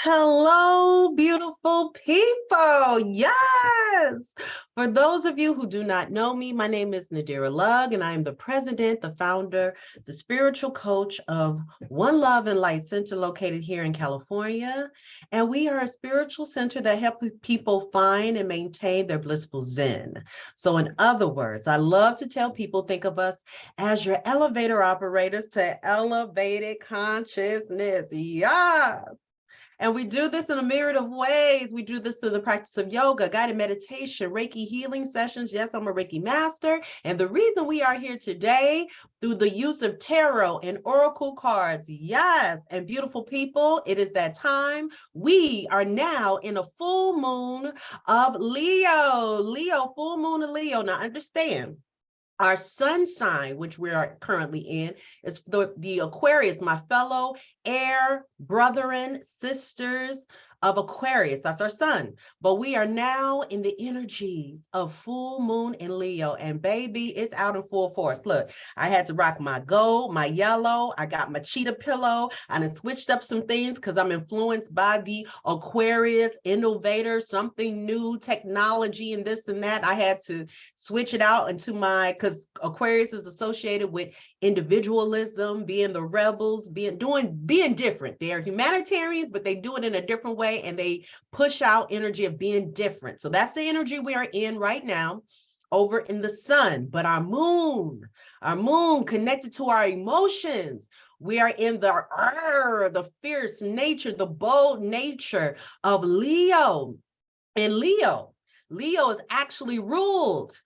Hello, beautiful people. Yes. For those of you who do not know me, my name is Lugg, and I am the president, the founder, the spiritual coach of One Love and Light Center located here in California. And we are a spiritual center that helps people find and maintain their blissful Zen. So in other words, I love to tell people, think of us as your elevator operators to elevated consciousness. Yeah. And we do this in a myriad of ways. We do this through the practice of yoga, guided meditation, Reiki healing sessions. Yes, I'm a Reiki master. And the reason we are here today through the use of tarot and oracle cards. Yes, and beautiful people, it is that time. We are now in a full moon of Leo. Leo, full moon of Leo. Now understand. Our sun sign, which we are currently in, is the Aquarius, my fellow air brethren, sisters of Aquarius. That's our sun. But we are now in the energies of full moon in Leo. And baby, it's out in full force. Look, I had to rock my gold, my yellow. I got my cheetah pillow. I done switched up some things because I'm influenced by the Aquarius innovator, something new, technology and this and that. I had to switch it out into because Aquarius is associated with individualism, being the rebels, being different. They're humanitarians, but they do it in a different way, and they push out energy of being different. So that's the energy we are in right now over in the sun. But our moon connected to our emotions. We are in the fierce nature, the bold nature of Leo. And Leo is actually ruled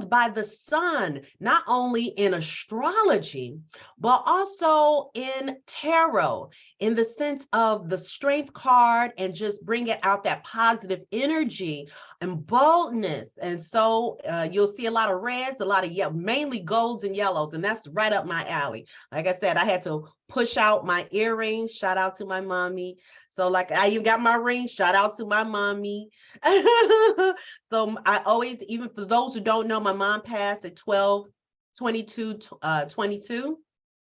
by the sun, not only in astrology, but also in tarot, in the sense of the strength card and just bringing out that positive energy and boldness. And so you'll see a lot of reds, a lot of mainly golds and yellows, and that's right up my alley. Like I said, I had to push out my earrings. Shout out to my mommy. So like I even got my ring, shout out to my mommy. So I always, even for those who don't know, my mom passed at 12/22/22.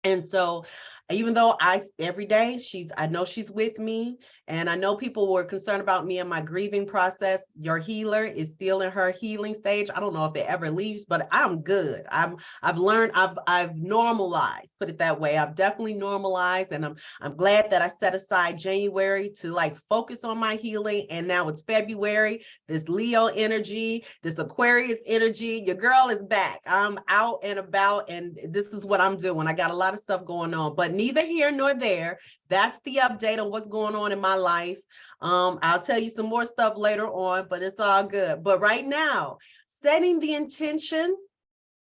And so even though every day I know she's with me, and I know people were concerned about me and my grieving process. Your healer is still in her healing stage. I don't know if it ever leaves, but I'm good. I've learned, I've normalized, put it that way. I've definitely normalized, and I'm glad that I set aside January to like focus on my healing. And now it's February, this Leo energy, this Aquarius energy. Your girl is back. I'm out and about, and this is what I'm doing. I got a lot of stuff going on, but neither here nor there. That's the update on what's going on in my life. I'll tell you some more stuff later on, but it's all good. But right now, setting the intention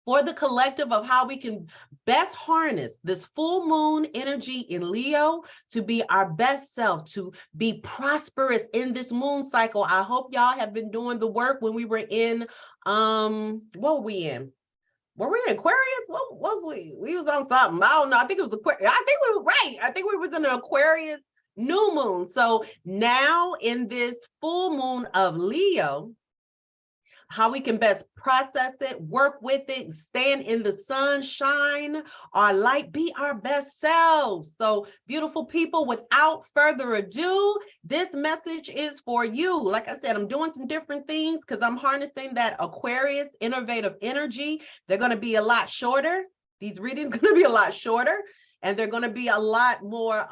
for the collective of how we can best harness this full moon energy in Leo to be our best self, to be prosperous in this moon cycle. I hope y'all have been doing the work when we were in, what were we in? Were we in Aquarius? What was we? We was on something. I don't know. I think it was Aquarius. I think we were right. I think we was in an Aquarius new moon. So now in this full moon of Leo, how we can best process it, work with it, stand in the sunshine, our light, be our best selves. So beautiful people, without further ado, this message is for you. Like I said, I'm doing some different things because I'm harnessing that Aquarius innovative energy. They're going to be a lot shorter. These readings are going to be a lot shorter, and they're going to be a lot more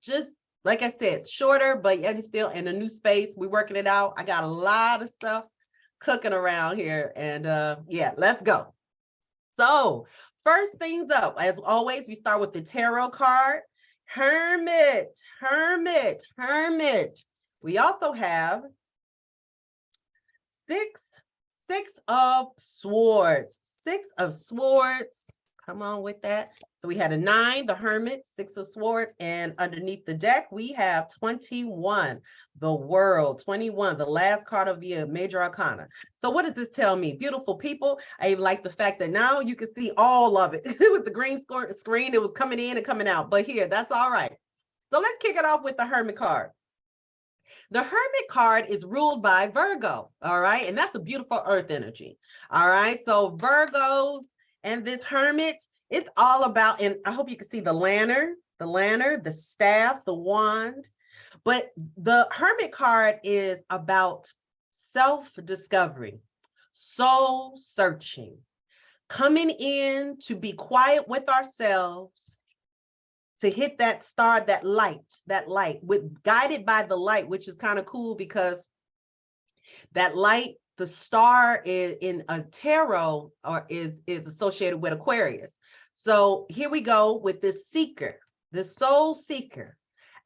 just like I said, shorter, but yet still in a new space. We're working it out. I got a lot of stuff cooking around here, and yeah, let's go. So first things up, as always, we start with the tarot card. Hermit. We also have six of swords. Come on with that. So we had a 9, the Hermit, 6 of Swords, and underneath the deck, we have 21, the World, 21, the last card of the Major Arcana. So what does this tell me? Beautiful people, I like the fact that now you can see all of it. With the green screen, it was coming in and coming out, but here, that's all right. So let's kick it off with the Hermit card. The Hermit card is ruled by Virgo, all right? And that's a beautiful earth energy, all right? So Virgos and this Hermit, it's all about, and I hope you can see the lantern, the staff, the wand. But the Hermit card is about self-discovery, soul searching, coming in to be quiet with ourselves, to hit that star, that light, with guided by the light, which is kind of cool because that light, the star is in a tarot or is associated with Aquarius. So here we go with this seeker, this soul seeker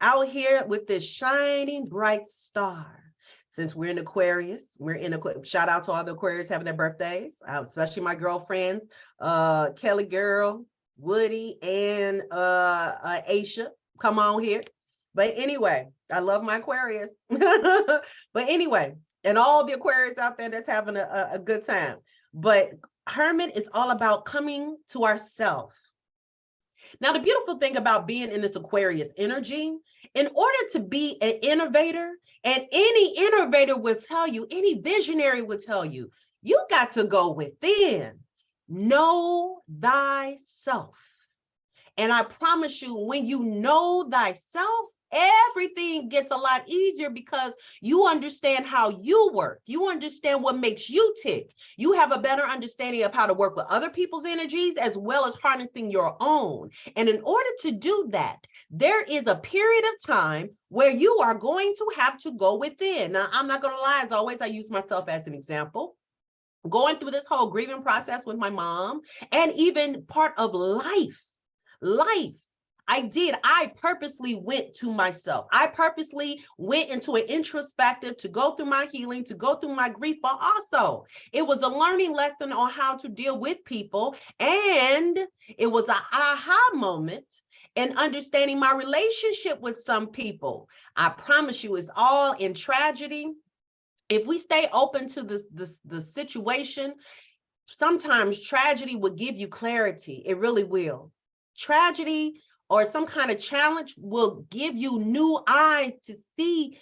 out here with this shining bright star. Since we're in Aquarius, shout out to all the Aquarius having their birthdays, especially my girlfriends, Kelly Girl, Woody, and Aisha. Come on here. But anyway, I love my Aquarius. But anyway, and all the Aquarius out there that's having a good time. But Hermit is all about coming to ourselves. Now, the beautiful thing about being in this Aquarius energy, in order to be an innovator, and any innovator will tell you, any visionary will tell you, you got to go within, know thyself. And I promise you, when you know thyself, everything gets a lot easier because you understand how you work. You understand what makes you tick. You have a better understanding of how to work with other people's energies as well as harnessing your own. And in order to do that, there is a period of time where you are going to have to go within. Now, I'm not going to lie, as always, I use myself as an example. Going through this whole grieving process with my mom and even part of life. I purposely went to myself. I purposely went into an introspective to go through my healing, to go through my grief, but also it was a learning lesson on how to deal with people. And it was an aha moment in understanding my relationship with some people. I promise you, it's all in tragedy. If we stay open to the situation, sometimes tragedy will give you clarity. It really will. Tragedy or some kind of challenge will give you new eyes to see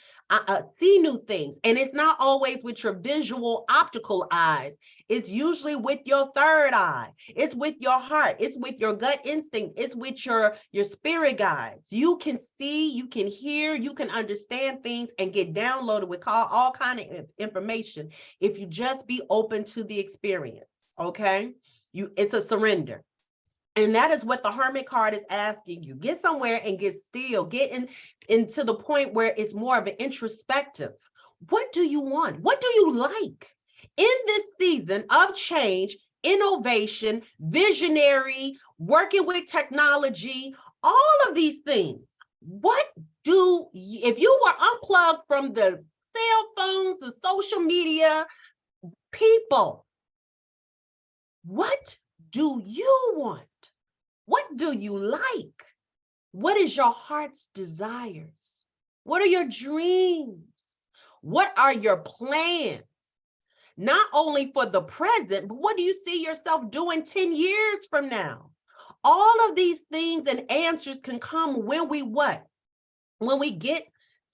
new things. And it's not always with your visual optical eyes. It's usually with your third eye. It's with your heart. It's with your gut instinct. It's with your spirit guides. You can see, you can hear, you can understand things and get downloaded with all kind of information if you just be open to the experience. Okay? It's a surrender. And that is what the Hermit card is asking you. Get somewhere and get still. Get into the point where it's more of an introspective. What do you want? What do you like? In this season of change, innovation, visionary, working with technology, all of these things, if you were unplugged from the cell phones, the social media, people, what do you want? What do you like? What is your heart's desires? What are your dreams? What are your plans? Not only for the present, but what do you see yourself doing 10 years from now? All of these things and answers can come when we what? When we get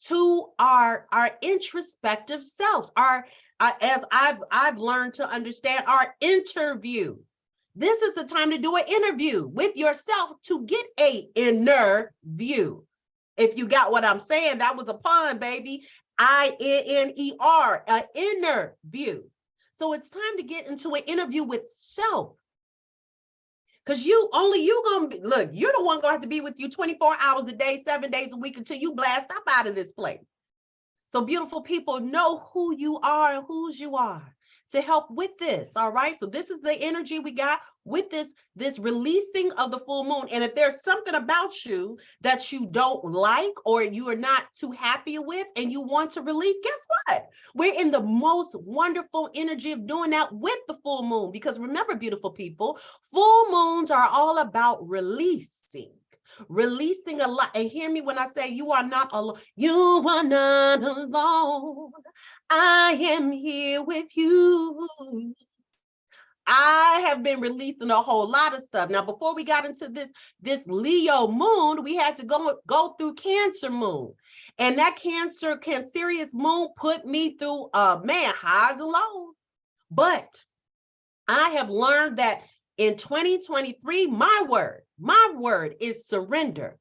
to our introspective selves, as I've learned to understand, our interview. This is the time to do an interview with yourself to get an inner view. If you got what I'm saying, that was a pun, baby. INNER, an inner view. So it's time to get into an interview with self. Because you're the one gonna have to be with you 24 hours a day, 7 days a week until you blast up out of this place. So beautiful people, know who you are and whose you are to help with this. All right. So this is the energy we got with this releasing of the full moon. And if there's something about you that you don't like or you are not too happy with and you want to release, guess what? We're in the most wonderful energy of doing that with the full moon. Because remember, beautiful people, full moons are all about releasing a lot. And hear me when I say you are not alone. You are not alone. I am here with you. I have been releasing a whole lot of stuff. Now, before we got into this Leo moon, we had to go through Cancer moon. And that Cancerious moon put me through highs and lows. But I have learned that in 2023, my word, My word is surrender.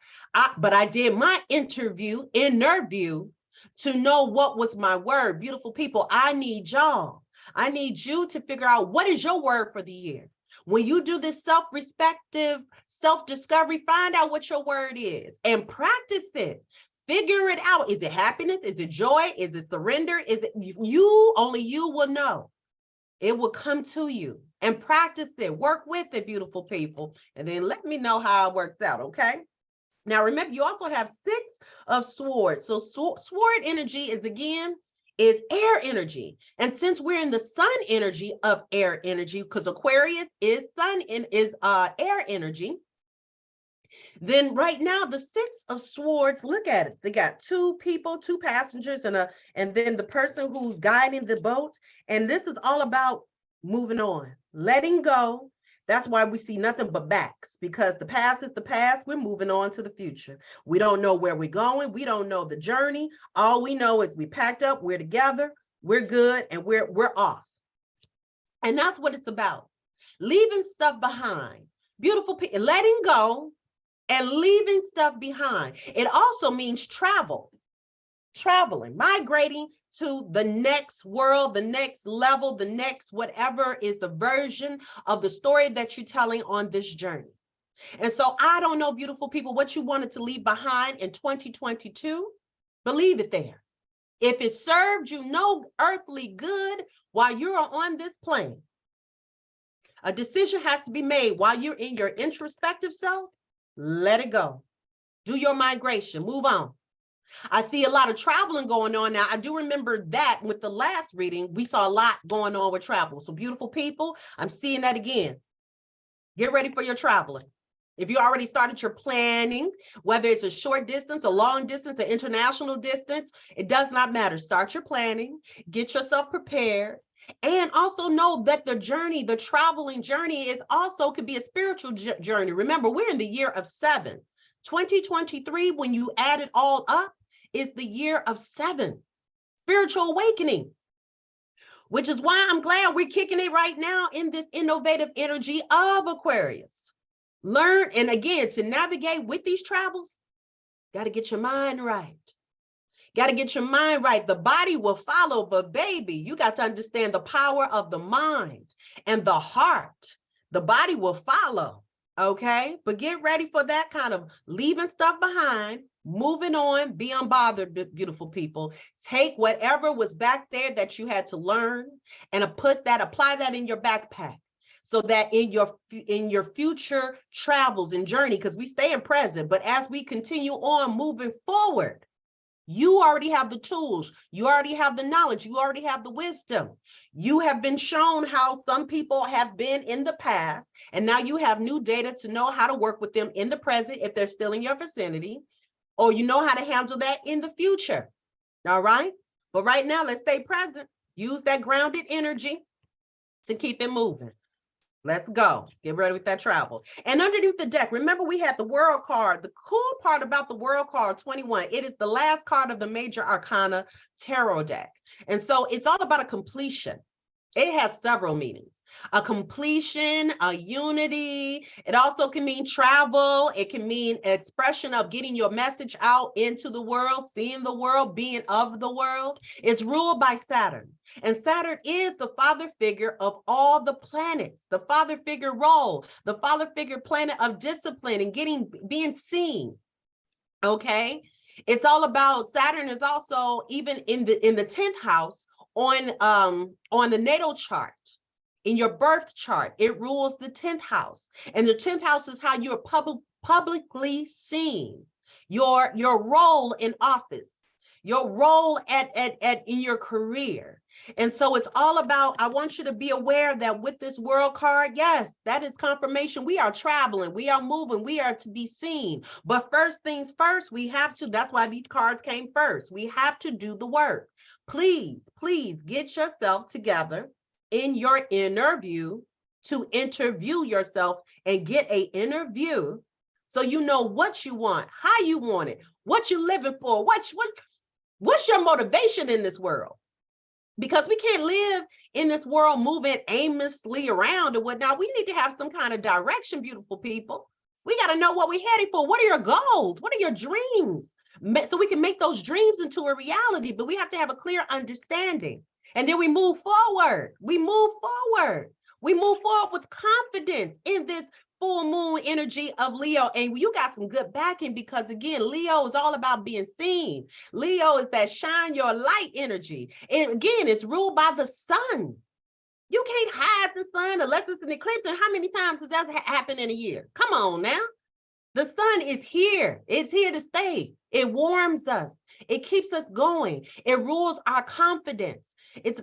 But I did my inner view, to know what was my word. Beautiful people, I need y'all. I need you to figure out what is your word for the year. When you do this self-respective self-discovery, find out what your word is and practice it. Figure it out. Is it happiness? Is it joy? Is it surrender? Is it you? Only you will know. It will come to you, and practice it. Work with it, beautiful people. And then let me know how it works out, okay? Now, remember, you also have 6 of swords. So sword energy is air energy. And since we're in the sun energy of air energy, because Aquarius is air energy, then right now the 6 of swords, look at it. They got 2 people, 2 passengers, and then the person who's guiding the boat. And this is all about moving on, letting go. That's why we see nothing but backs, because the past is the past. We're moving on to the future. We don't know where we're going. We don't know the journey. All we know is we packed up, we're together, we're good, and we're off. And that's what it's about. Leaving stuff behind. Beautiful people, letting go and leaving stuff behind. It also means traveling, migrating to the next world, the next level, the next whatever is the version of the story that you're telling on this journey. And so I don't know, beautiful people, what you wanted to leave behind in 2022, but leave it there. If it served you no earthly good while you're on this plane, a decision has to be made while you're in your introspective self. Let it go. Do your migration. Move on. I see a lot of traveling going on now. I do remember that with the last reading, we saw a lot going on with travel. So beautiful people, I'm seeing that again. Get ready for your traveling. If you already started your planning, whether it's a short distance, a long distance, an international distance, it does not matter. Start your planning, get yourself prepared. And also know that the journey, the traveling journey is also could be a spiritual journey. Remember, we're in the year of 7. 2023, when you add it all up, is the year of 7. Spiritual awakening, which is why I'm glad we're kicking it right now in this innovative energy of Aquarius. Learn, and again, to navigate with these travels, got to get your mind right. Got to get your mind right. The body will follow, but baby, you got to understand the power of the mind and the heart. The body will follow, okay? But get ready for that kind of leaving stuff behind, moving on, be unbothered, beautiful people. Take whatever was back there that you had to learn and apply that in your backpack. So that in your future travels and journey, because we stay in present, but as we continue on moving forward, you already have the tools. You already have the knowledge. You already have the wisdom. You have been shown how some people have been in the past, and now you have new data to know how to work with them in the present if they're still in your vicinity, or you know how to handle that in the future. All right? But right now, let's stay present. Use that grounded energy to keep it moving. Let's go. Get ready with that travel. And underneath the deck, remember we had the World card. The cool part about the World card 21, it is the last card of the Major Arcana Tarot deck. And so it's all about a completion. It has several meanings. A completion, a unity. It also can mean travel. It can mean expression of getting your message out into the world, seeing the world, being of the world. It's ruled by Saturn. And Saturn is the father figure of all the planets, the father figure role, the father figure planet of discipline and being seen. Okay. It's all about Saturn is also even in the 10th house on the natal chart. In your birth chart, it rules the 10th house. And the 10th house is how you're publicly seen. Your role in office, your role in your career. And so it's all about, I want you to be aware that with this World card, yes, that is confirmation. We are traveling, we are moving, we are to be seen. But first things first, we have to, that's why these cards came first. We have to do the work. Please get yourself together in your inner view to interview yourself and get an inner view so you know what you want, how you want it, what you're living for, what's your motivation in this world. Because we can't live in this world moving aimlessly around and whatnot. We need to have some kind of direction, beautiful people. We got to know what we're heading for. What are your goals? What are your dreams? So we can make those dreams into a reality, but we have to have a clear understanding. And then we move forward. We move forward. We move forward with confidence in this full moon energy of Leo. And you got some good backing because, again, Leo is all about being seen. Leo is that shine your light energy. And again, it's ruled by the sun. You can't hide the sun unless it's an eclipse. And how many times has that happened in a year? Come on now. The sun is here. It's here to stay. It warms us. It keeps us going. It rules our confidence. It's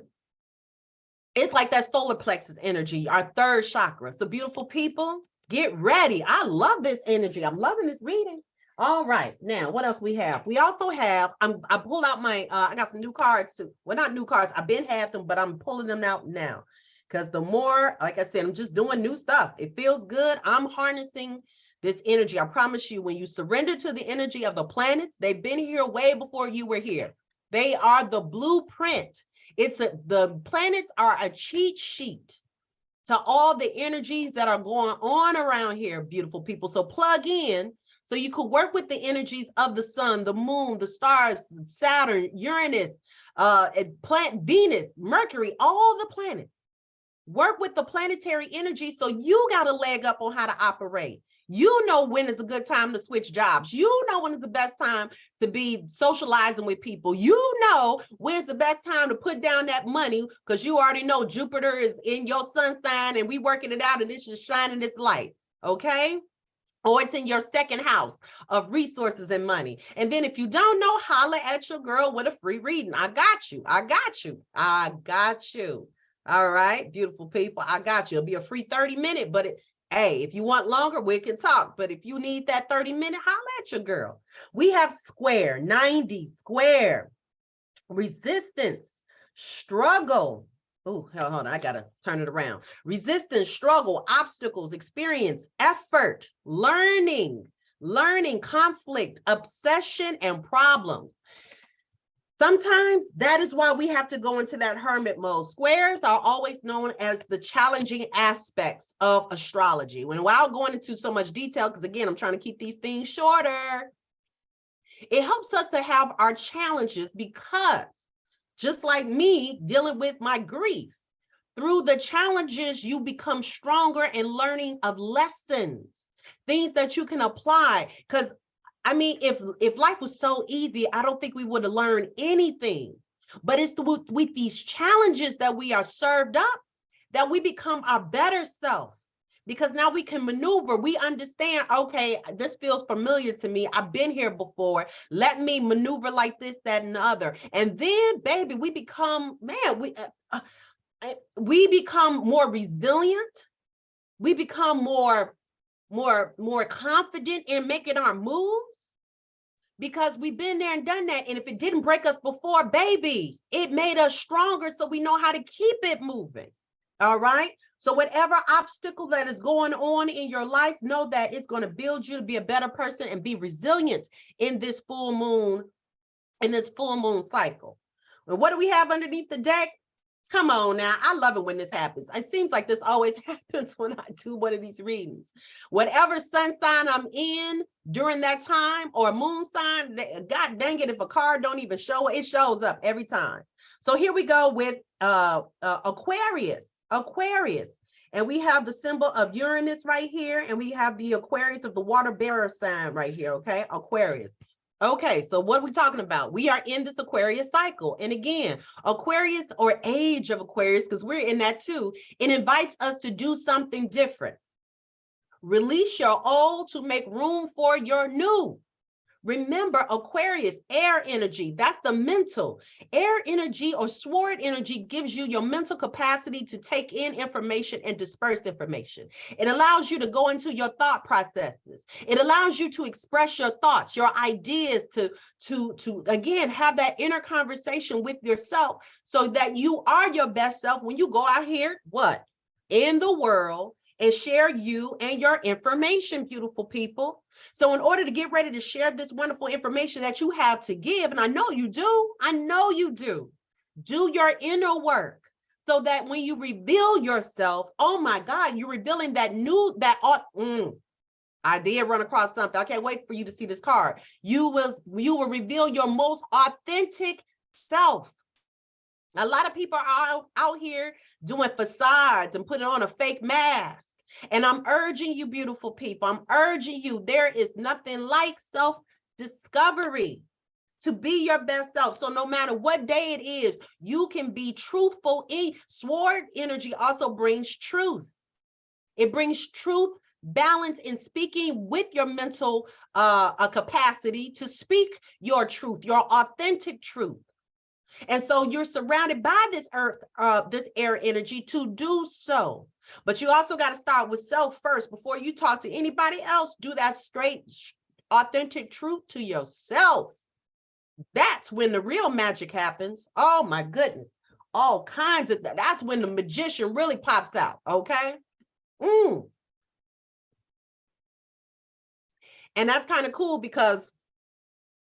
like that solar plexus energy, our third chakra. So beautiful people, get ready. I love this energy. I'm loving this reading. All right. Now, what else we have? We also have, I pulled out my, I got some new cards too. Well, not new cards. I've been had them, but I'm pulling them out now. Because the more, like I said, I'm just doing new stuff. It feels good. I'm harnessing this energy. I promise you, when you surrender to the energy of the planets, they've been here way before you were here. They are the blueprint. The planets are a cheat sheet to all the energies that are going on around here, beautiful people. So plug in so you could work with the energies of the sun, the moon, the stars, Saturn, Uranus, Venus, Mercury, all the planets. Work with the planetary energy so you got a leg up on how to operate. You know when is a good time to switch jobs. You know when is the best time to be socializing with people. You know when's the best time to put down that money because you already know Jupiter is in your sun sign and we working it out and it's just shining its light, okay? Or it's in your second house of resources and money. And then if you don't know, holler at your girl with a free reading. I got you. I got you. I got you. All right, beautiful people. I got you. It'll be a free 30-minute, but hey, if you want longer, we can talk. But if you need that 30-minute, holler at your girl. We have square, 90, square, resistance, struggle. Oh, hold on. I got to turn it around. Resistance, struggle, obstacles, experience, effort, learning, conflict, obsession, and problems. Sometimes that is why we have to go into that hermit mode. Squares are always known as the challenging aspects of astrology. Without going into so much detail, because again, I'm trying to keep these things shorter, it helps us to have our challenges because just like me dealing with my grief, through the challenges, you become stronger in learning of lessons, things that you can apply. Because I mean, if life was so easy, I don't think we would have learned anything. But it's with these challenges that we are served up that we become our better self. Because now we can maneuver. We understand, okay, this feels familiar to me. I've been here before. Let me maneuver like this, that, and the other. And then, baby, we become, man, we become more resilient. We become more confident in making our moves because we've been there and done that. And if it didn't break us before, baby, it made us stronger so we know how to keep it moving. All right. So whatever obstacle that is going on in your life, know that it's going to build you to be a better person and be resilient in this full moon cycle. And what do we have underneath the deck? Come on now. I love it when this happens. It seems like this always happens when I do one of these readings. Whatever sun sign I'm in during that time or moon sign, God dang it, if a card don't even show it, it shows up every time. So here we go with Aquarius. And we have the symbol of Uranus right here. And we have the Aquarius of the water bearer sign right here. Okay, Aquarius. Okay, so what are we talking about? We are in this Aquarius cycle. And again, Aquarius or age of Aquarius, because we're in that too, it invites us to do something different. Release your old to make room for your new. Remember, Aquarius, air energy, that's the mental. Air energy or sword energy gives you your mental capacity to take in information and disperse information. It allows you to go into your thought processes. It allows you to express your thoughts, your ideas, to again, have that inner conversation with yourself so that you are your best self when you go out here, what? In the world, and share you and your information, beautiful people. So in order to get ready to share this wonderful information that you have to give, and I know you do, do your inner work so that when you reveal yourself, oh my God, you're revealing that I did run across something. I can't wait for you to see this card. You will reveal your most authentic self. A lot of people are out here doing facades and putting on a fake mask. And I'm urging you, beautiful people, I'm urging you, there is nothing like self-discovery to be your best self. So no matter what day it is, you can be truthful. Sword energy also brings truth. It brings truth, balance in speaking with your mental capacity to speak your truth, your authentic truth. And so you're surrounded by this earth, this air energy to do so. But you also got to start with self first before you talk to anybody else. Do that straight, authentic truth to yourself. That's when the real magic happens. Oh my goodness. All kinds of, that's when the magician really pops out. Okay. And that's kind of cool because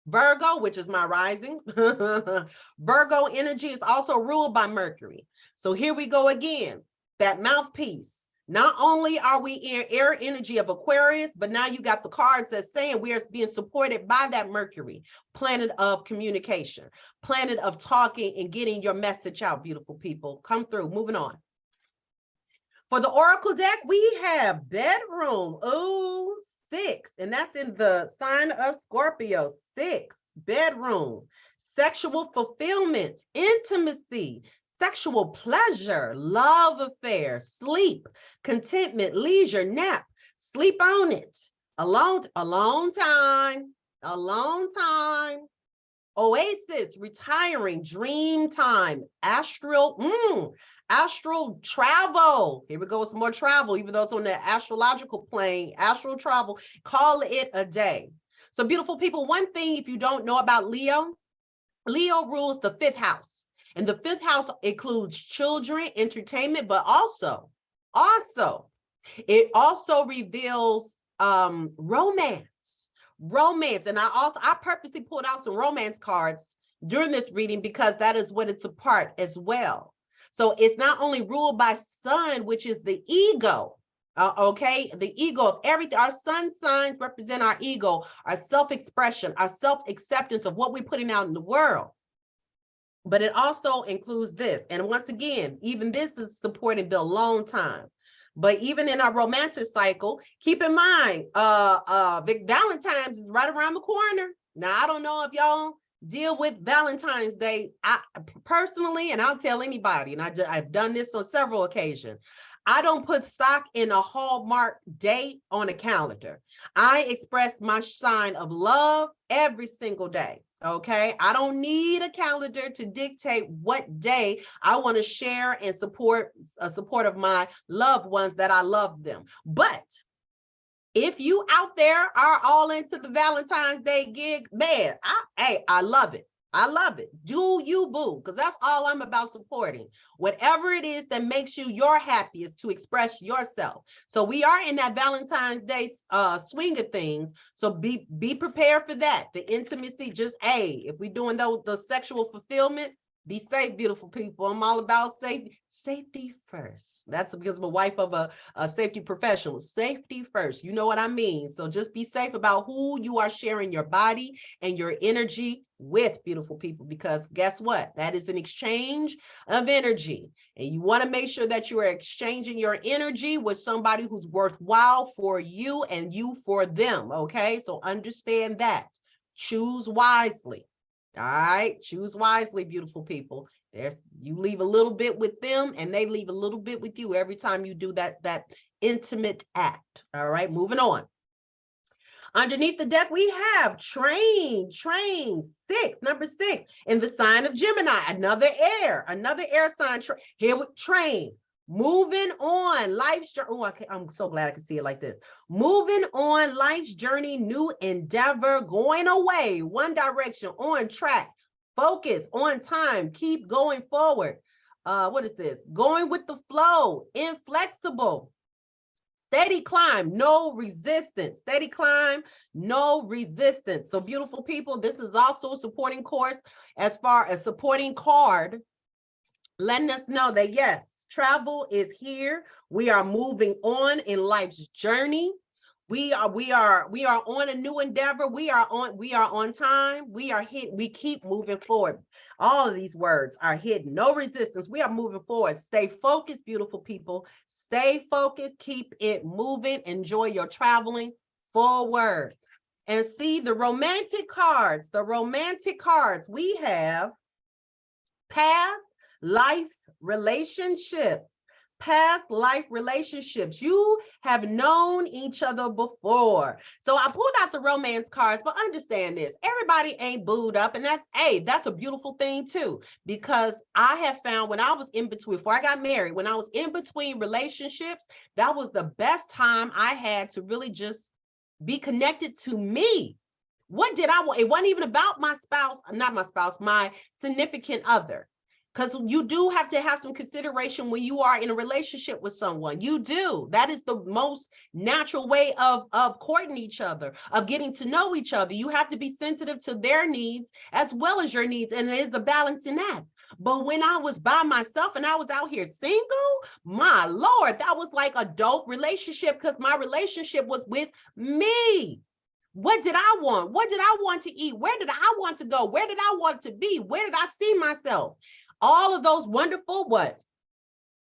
Virgo, which is my rising, Virgo energy is also ruled by Mercury. So here we go again, that mouthpiece. Not only are we in air energy of Aquarius, but now you got the cards that's saying we are being supported by that Mercury, planet of communication, planet of talking and getting your message out, beautiful people. Come through, moving on. For the Oracle deck, we have bedroom, 6, and that's in the sign of Scorpio, 6, bedroom, sexual fulfillment, intimacy, sexual pleasure, love affair, sleep, contentment, leisure, nap, sleep on it, alone time, oasis, retiring, dream time, astral travel. Here we go with some more travel, even though it's on the astrological plane, astral travel, call it a day. So beautiful people, one thing if you don't know about Leo rules the 5th house. And the 5th house includes children, entertainment, but also it also reveals romance. And I purposely pulled out some romance cards during this reading because that is what it's a part as well. So it's not only ruled by sun, which is the ego, the ego of everything. Our sun signs represent our ego, our self-expression, our self-acceptance of what we're putting out in the world. But it also includes this. And once again, even this is supporting the alone time. But even in our romantic cycle, keep in mind, Valentine's is right around the corner. Now, I don't know if y'all deal with Valentine's Day. I personally, and I'll tell anybody, and I've done this on several occasions, I don't put stock in a Hallmark date on a calendar. I express my sign of love every single day. Okay, I don't need a calendar to dictate what day I want to share and support of my loved ones that I love them. But if you out there are all into the Valentine's Day gig, man, I love it. I love it. Do you, boo, because that's all I'm about supporting. Whatever it is that makes you your happiest to express yourself. So we are in that Valentine's Day swing of things. So be prepared for that. The intimacy, just if we're doing the sexual fulfillment, be safe, beautiful people. I'm all about safety first. That's because I'm a wife of a safety professional. Safety first. You know what I mean? So just be safe about who you are sharing your body and your energy with, beautiful people, because guess what? That is an exchange of energy. And you want to make sure that you are exchanging your energy with somebody who's worthwhile for you and you for them. Okay, so understand that. Choose wisely. All right, choose wisely, beautiful people. You leave a little bit with them and they leave a little bit with you every time you do that intimate act. All right, moving on. Underneath the deck, we have train, 6, number 6, in the sign of Gemini, another air sign. Here with train, moving on, life's journey. Oh, I'm so glad I can see it like this. Moving on, life's journey, new endeavor, going away, one direction, on track, focus, on time, keep going forward. What is this? Going with the flow, inflexible. Steady climb, no resistance. Steady climb, no resistance. So beautiful people, this is also a supporting course as far as supporting card, letting us know that yes, travel is here. We are moving on in life's journey. We are on a new endeavor. We are on time. We keep moving forward. All of these words are hidden. No resistance. We are moving forward. Stay focused, beautiful people. Stay focused. Keep it moving. Enjoy your traveling forward. And see the romantic cards. The romantic cards. We have past life relationships. Past life relationships. You have known each other before. So I pulled out the romance cards, but understand this. Everybody ain't booed up. And that's a beautiful thing too. Because I have found when I was in between, before I got married, when I was in between relationships, that was the best time I had to really just be connected to me. What did I want? It wasn't even about my spouse, not my spouse, my significant other. Because you do have to have some consideration when you are in a relationship with someone. You do. That is the most natural way of courting each other, of getting to know each other. You have to be sensitive to their needs as well as your needs. And there's a balance in that. But when I was by myself and I was out here single, my Lord, that was like a dope relationship because my relationship was with me. What did I want? What did I want to eat? Where did I want to go? Where did I want to be? Where did I see myself? All of those wonderful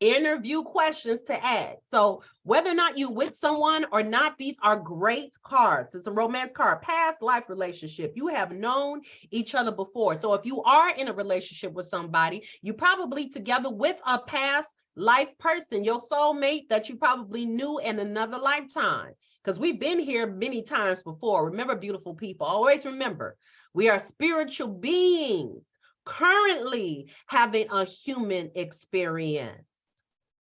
interview questions to ask. So whether or not you with someone or not, these are great cards. It's a romance card, past life relationship. You have known each other before. So if you are in a relationship with somebody, you probably together with a past life person, your soulmate that you probably knew in another lifetime. Because we've been here many times before. Remember, beautiful people, always remember, we are spiritual beings currently having a human experience.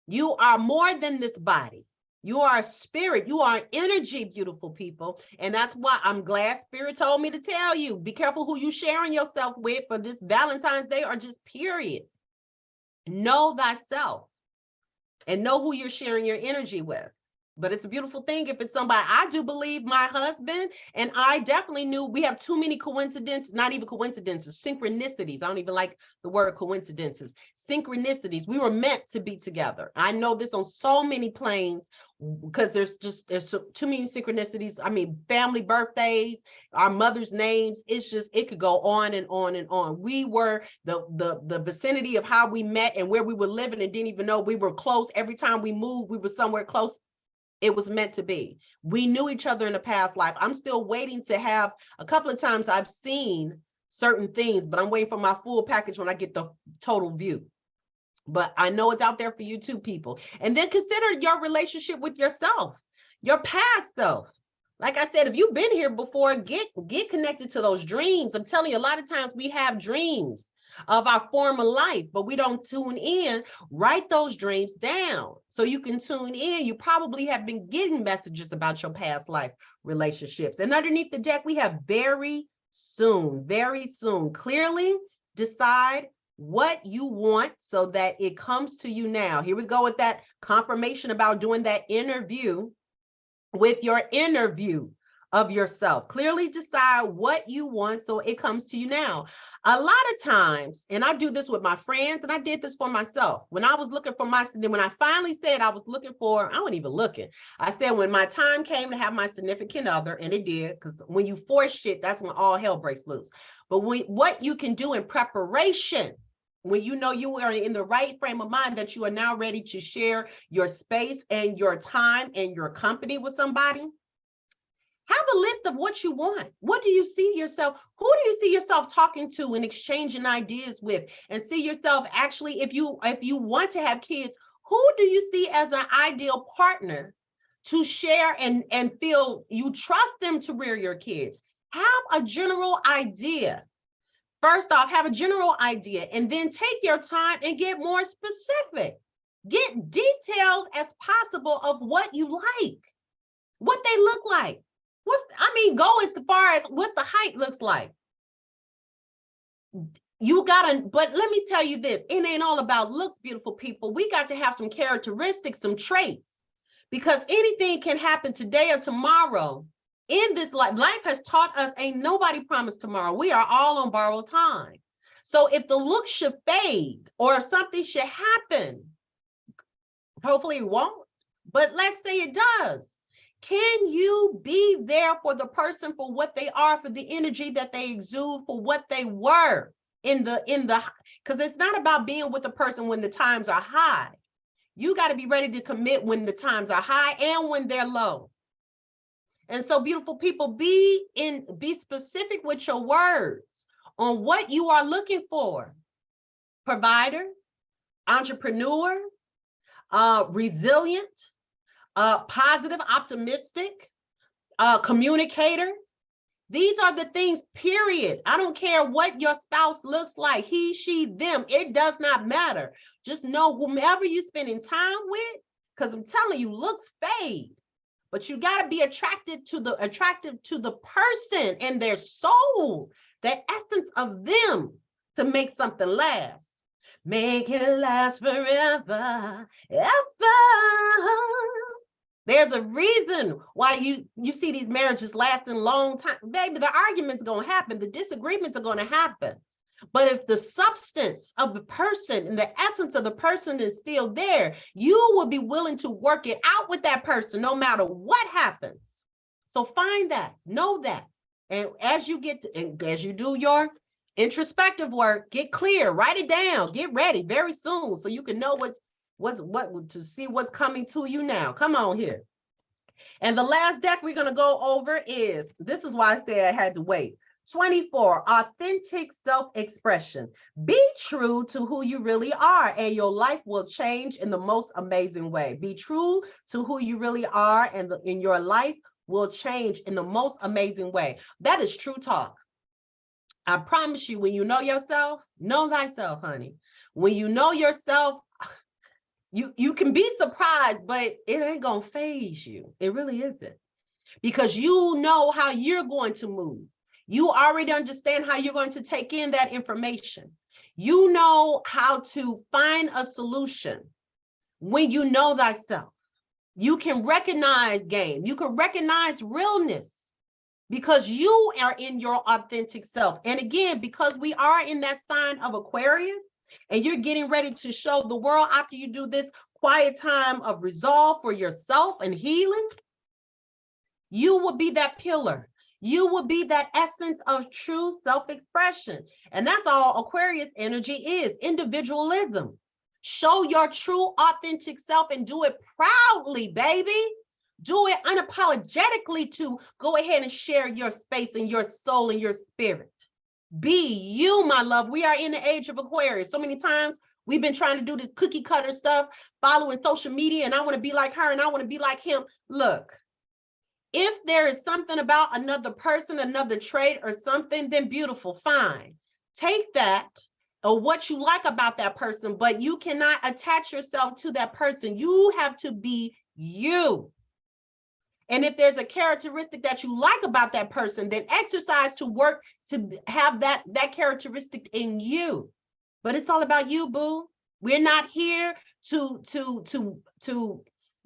You are more than this body. You are a spirit. You are energy, beautiful people. And that's why I'm glad Spirit told me to tell you, be careful who you sharing yourself with for this Valentine's Day or just period. Know thyself and know who you're sharing your energy with. But it's a beautiful thing if it's somebody. I do believe my husband and I definitely knew we have too many coincidences, not even coincidences, synchronicities. I don't even like the word coincidences. Synchronicities. We were meant to be together. I know this on so many planes because there's too many synchronicities. I mean, family birthdays, our mother's names. It could go on and on and on. We were the vicinity of how we met and where we were living and didn't even know we were close. Every time we moved, we were somewhere close. It was meant to be. We knew each other in a past life. I'm still waiting to have a couple of times I've seen certain things, but I'm waiting for my full package when I get the total view. But I know it's out there for you too, people. And then consider your relationship with yourself, your past self. Like I said, if you've been here before, get connected to those dreams. I'm telling you, a lot of times we have dreams of our former life, but we don't tune in. Write those dreams down so you can tune in. You probably have been getting messages about your past life relationships. And underneath the deck, we have very soon, clearly decide what you want so that it comes to you now. Here we go with that confirmation about doing that interview with your interview of yourself. Clearly decide what you want so it comes to you now. A lot of times, and I do this with my friends, and I did this for myself. When I was looking for when I finally said I was looking for, I wasn't even looking. I said when my time came to have my significant other, and it did, because when you force shit, that's when all hell breaks loose. But what you can do in preparation, when you know you are in the right frame of mind that you are now ready to share your space and your time and your company with somebody, have a list of what you want. What do you see yourself? Who do you see yourself talking to and exchanging ideas with? And see yourself actually, if you want to have kids, who do you see as an ideal partner to share and feel you trust them to rear your kids? Have a general idea. First off, have a general idea and then take your time and get more specific. Get detailed as possible of what you like, what they look like. Go as far as what the height looks like. But let me tell you this, it ain't all about looks, beautiful people. We got to have some characteristics, some traits, because anything can happen today or tomorrow. In this life has taught us ain't nobody promised tomorrow. We are all on borrowed time. So if the look should fade or if something should happen, hopefully it won't, but let's say it does. Can you be there for the person for what they are, for the energy that they exude, for what they were because it's not about being with the person when the times are high. You got to be ready to commit when the times are high and when they're low. And so, beautiful people, be specific with your words on what you are looking for. Provider, entrepreneur, resilient, positive, optimistic, communicator. These are the things, period. I don't care what your spouse looks like, he, she, them. It does not matter. Just know whomever you're spending time with, because I'm telling you, looks fade. But you got to be attracted to the person and their soul, the essence of them, to make something last. Make it last forever, ever. There's a reason why you see these marriages lasting a long time. Baby, the arguments are going to happen. The disagreements are going to happen. But if the substance of the person and the essence of the person is still there, you will be willing to work it out with that person no matter what happens. So find that, know that. And as you do your introspective work, get clear, write it down, get ready very soon so you can know to see what's coming to you now. Come on here. And the last deck we're going to go over this is why I say I had to wait. 24, authentic self-expression. Be true to who you really are, and your life will change in the most amazing way. Be true to who you really are, and your life will change in the most amazing way. That is true talk. I promise you, when you know yourself, know thyself, honey. When you know yourself, you can be surprised, but it ain't gonna faze you. It really isn't. Because you know how you're going to move. You already understand how you're going to take in that information. You know how to find a solution when you know thyself. You can recognize game. You can recognize realness because you are in your authentic self. And again, because we are in that sign of Aquarius, and you're getting ready to show the world after you do this quiet time of resolve for yourself and healing, you will be that pillar. You will be that essence of true self-expression. And that's all Aquarius energy is, individualism. Show your true authentic self and do it proudly, baby. Do it unapologetically to go ahead and share your space and your soul and your spirit. Be you, my love. We are in the age of Aquarius. So many times we've been trying to do this cookie cutter stuff, following social media, and I want to be like her and I want to be like him. Look, if there is something about another person, another trait or something, then beautiful, fine. Take that or what you like about that person, but you cannot attach yourself to that person. You have to be you. And if there's a characteristic that you like about that person, then exercise to work to have that characteristic in you. But it's all about you, boo. We're not here to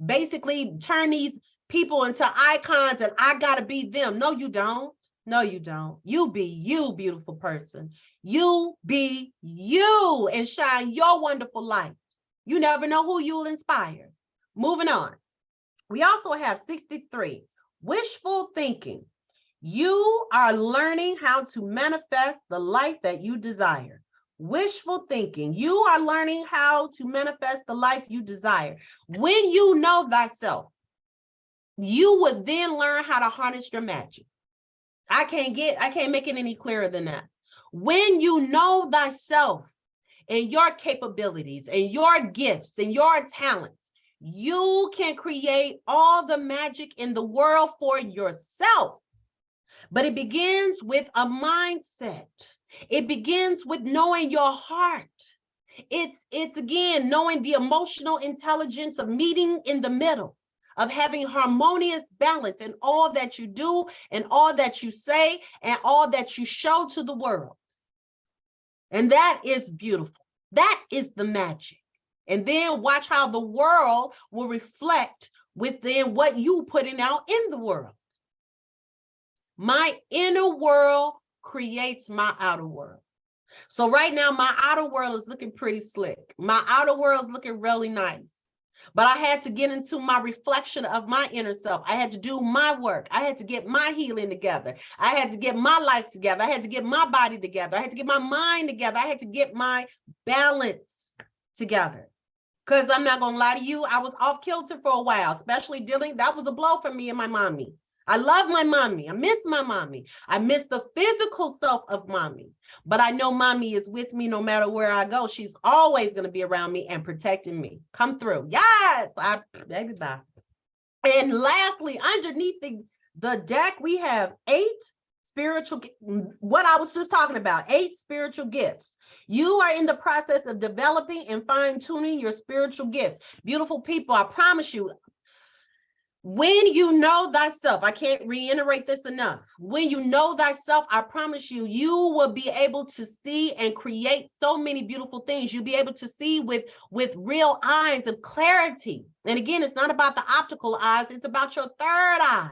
basically turn these people into icons and I gotta be them. No, you don't. No, you don't. You be you, beautiful person. You be you and shine your wonderful light. You never know who you'll inspire. Moving on. We also have 63, wishful thinking. You are learning how to manifest the life that you desire. Wishful thinking. You are learning how to manifest the life you desire. When you know thyself, you would then learn how to harness your magic. I can't make it any clearer than that. When you know thyself and your capabilities and your gifts and your talents, you can create all the magic in the world for yourself. But it begins with a mindset. It begins with knowing your heart. It's again, knowing the emotional intelligence of meeting in the middle, of having harmonious balance in all that you do and all that you say and all that you show to the world. And that is beautiful. That is the magic. And then watch how the world will reflect within what you putting out in the world. My inner world creates my outer world. So right now, my outer world is looking pretty slick. My outer world is looking really nice. But I had to get into my reflection of my inner self. I had to do my work. I had to get my healing together. I had to get my life together. I had to get my body together. I had to get my mind together. I had to get my balance together. Because I'm not going to lie to you, I was off kilter for a while, especially that was a blow for me and my mommy. I love my mommy. I miss my mommy. I miss the physical self of mommy. But I know mommy is with me no matter where I go. She's always going to be around me and protecting me. Come through. Yes. Baby, bye. And lastly, underneath the deck, we have 8 spiritual, what I was just talking about, 8 spiritual gifts. You are in the process of developing and fine-tuning your spiritual gifts. Beautiful people, I promise you, when you know thyself, I can't reiterate this enough. When you know thyself, I promise you, you will be able to see and create so many beautiful things. You'll be able to see with real eyes of clarity. And again, it's not about the optical eyes, it's about your third eye.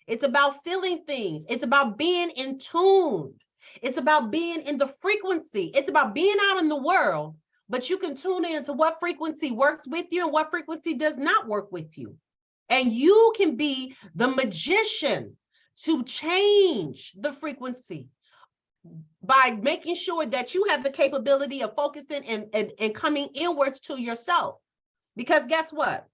It's about feeling things. It's about being in tune. It's about being in the frequency. It's about being out in the world, but you can tune into what frequency works with you and what frequency does not work with you. And you can be the magician to change the frequency by making sure that you have the capability of focusing and coming inwards to yourself. Because guess what?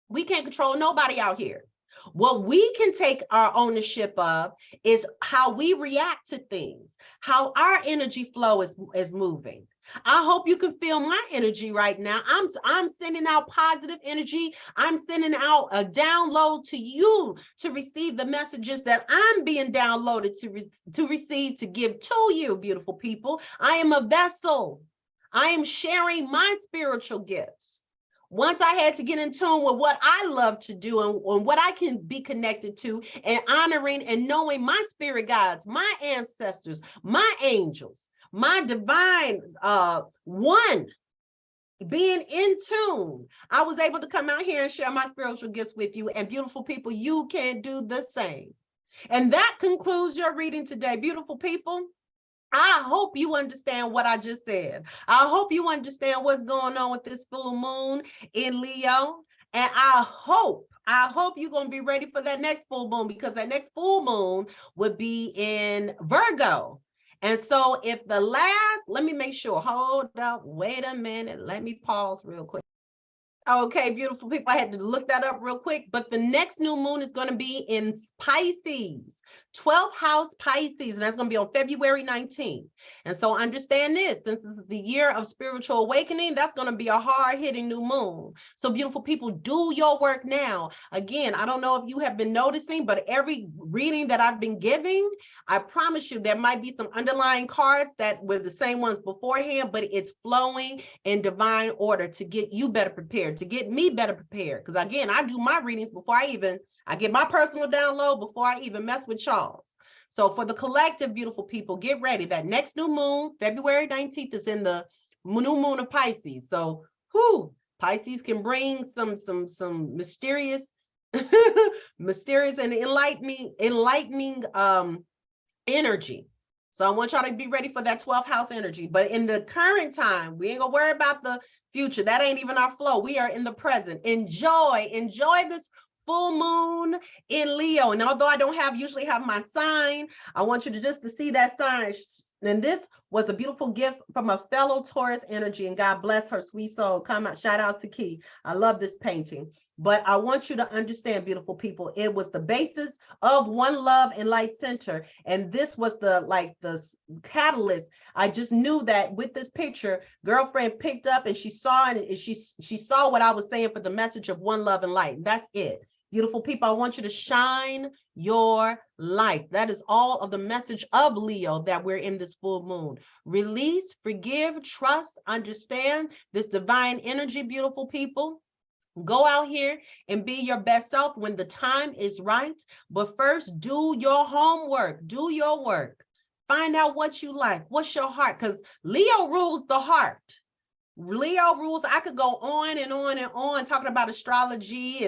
We can't control nobody out here. What we can take our ownership of is how we react to things, how our energy flow is moving. I hope you can feel my energy right now. I'm sending out positive energy. I'm sending out a download to you to receive the messages that I'm being downloaded to receive, to give to you, beautiful people. I am a vessel. I am sharing my spiritual gifts. Once I had to get in tune with what I love to do and what I can be connected to, and honoring and knowing my spirit guides, my ancestors, my angels, my divine one, being in tune, I was able to come out here and share my spiritual gifts with you. And beautiful people, you can do the same. And that concludes your reading today, beautiful people. I hope you understand what I just said. I hope you understand what's going on with this full moon in Leo. And I hope you're going to be ready for that next full moon, because that next full moon would be in Virgo. And so if the last, let me make sure, hold up, wait a minute, let me pause real quick. Okay, beautiful people, I had to look that up real quick, but the next new moon is going to be in Pisces, 12th house Pisces, and that's going to be on February 19th. And so understand this, since this is the year of spiritual awakening, that's going to be a hard-hitting new moon. So beautiful people, do your work now. Again, I don't know if you have been noticing, but every reading that I've been giving, I promise you there might be some underlying cards that were the same ones beforehand, but it's flowing in divine order to get you better prepared, to get me better prepared. Because again, I do my readings before I get my personal download before I even mess with Charles. So for the collective, beautiful people, get ready. That next new moon, February 19th, is in the new moon of Pisces. So Pisces can bring some mysterious mysterious and enlightening energy. So I want y'all to be ready for that 12th house energy. But in the current time, we ain't gonna worry about the future. That ain't even our flow. We are in the present. Enjoy this full moon in Leo. And although I don't usually have my sign, I want you to see that sign. And this was a beautiful gift from a fellow Taurus energy, and God bless her sweet soul. Come out, shout out to Key. I love this painting. But I want you to understand, beautiful people, it was the basis of One Love and Light Center. And this was the catalyst. I just knew that with this picture, girlfriend picked up and she saw it, and she saw what I was saying for the message of One Love and Light. That's it. Beautiful people, I want you to shine your light. That is all of the message of Leo that we're in this full moon. Release, forgive, trust, understand this divine energy, beautiful people. Go out here and be your best self when the time is right. But first, do your homework. Do your work. Find out what you like. What's your heart? Because Leo rules the heart. Leo rules. I could go on and on and on talking about astrology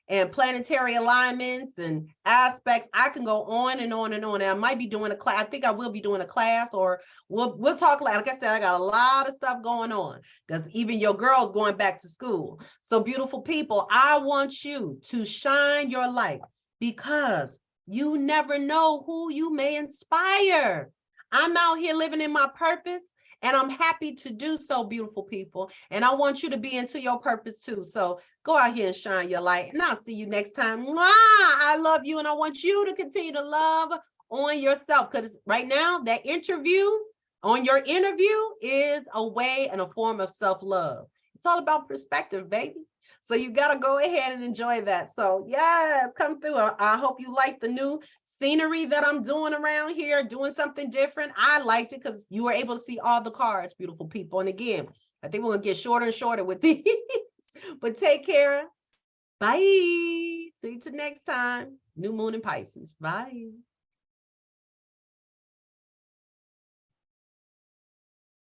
and planetary alignments and aspects. I can go on and on and on. And I might be doing a class. I think I will be doing a class, or we'll talk. Like I said, I got a lot of stuff going on because even your girl's going back to school. So beautiful people, I want you to shine your light, because you never know who you may inspire. I'm out here living in my purpose, and I'm happy to do so, beautiful people. And I want you to be into your purpose too. So go out here and shine your light. And I'll see you next time. Mwah! I love you. And I want you to continue to love on yourself. Because right now, that interview on your interview is a way and a form of self-love. It's all about perspective, baby. So you got to go ahead and enjoy that. So yeah, come through. I hope you like the new scenery that I'm doing around here, doing something different. I liked it because you were able to see all the cards, beautiful people. And again, I think we're going to get shorter and shorter with these, but take care. Bye. See you till next time. New moon in Pisces. Bye.